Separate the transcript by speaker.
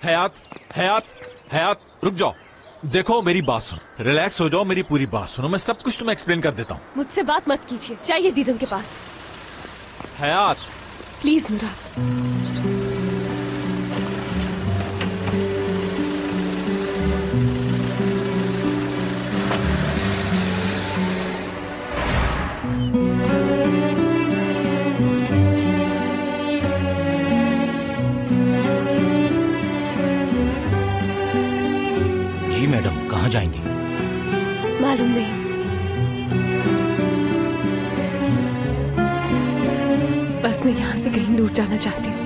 Speaker 1: हयात, हयात, हयात, रुक जाओ। देखो मेरी बात सुनो, रिलैक्स हो जाओ, मेरी पूरी बात सुनो, मैं सब कुछ तुम्हें एक्सप्लेन कर देता हूँ।
Speaker 2: मुझसे बात मत कीजिए, चाहिए दीदन के पास।
Speaker 1: हयात,
Speaker 2: प्लीज मुराद।
Speaker 3: जी मैडम, कहाँ जाएंगी?
Speaker 2: मालूम नहीं, बस मैं यहाँ से कहीं दूर जाना चाहती हूँ।